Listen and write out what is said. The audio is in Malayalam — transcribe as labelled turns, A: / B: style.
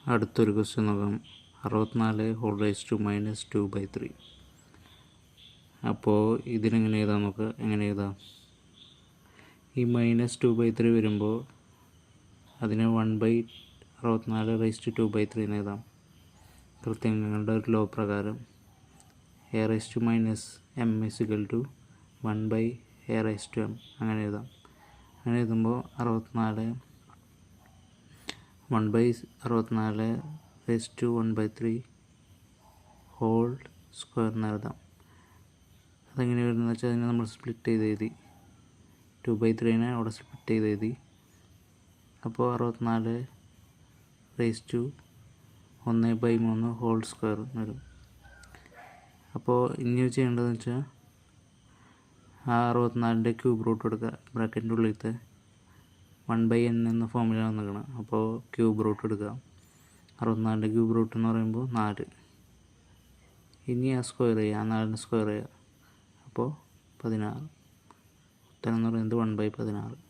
A: അടുത്തൊരു ക്വസ്റ്റ്യൻ നോക്കാം. 64 ഹോൾ റൈസ് ടു മൈനസ് 2/3. അപ്പോൾ ഇതിനെങ്ങനെ എഴുതാം നോക്കുക. എങ്ങനെ എഴുതാം? ഈ -2/3 വരുമ്പോൾ അതിനെ 1/64 റൈസ് ടു 2/3 എന്ന് എഴുതാം. കൃത്യങ്ങളുടെ ഒരു ലോ പ്രകാരം a raise to minus m = 1/a raise to m അങ്ങനെ എഴുതാം. അങ്ങനെ എഴുതുമ്പോൾ 1/64 റൈസ് ടു 1/3 ഹോൾ സ്ക്വയർ എന്ന് എഴുതാം. അതെങ്ങനെ വരുന്നത് വെച്ചാൽ അതിനെ നമ്മൾ സ്പ്ലിറ്റ് ചെയ്ത് എഴുതി. 2/3 അവിടെ സ്പ്ലിറ്റ് ചെയ്ത് എഴുതി. അപ്പോൾ 64 റൈസ് ടു 1/3 ഹോൾ സ്ക്വയർ എന്ന് വരും. അപ്പോൾ ഇനി ചെയ്യേണ്ടതെന്ന് വെച്ചാൽ ആ 64ൻ്റെ ക്യൂബ് റൂട്ട് എടുക്കുക. ബ്രാക്കറ്റിൻ്റെ ഉള്ളിലത്തെ 1/n എന്ന ഫോമിലാണ് വന്നിരിക്കണം. അപ്പോൾ ക്യൂബ് റൂട്ട് എടുക്കുക. 64ൻ്റെ ക്യൂബ് റൂട്ട് എന്ന് പറയുമ്പോൾ 4. ഇനി ആ സ്ക്വയർ ചെയ്യുക. ആ 4ന് സ്ക്വയർ ചെയ്യുക. അപ്പോൾ 16. ഉത്തരം എന്ന് പറയുന്നത് 1/16.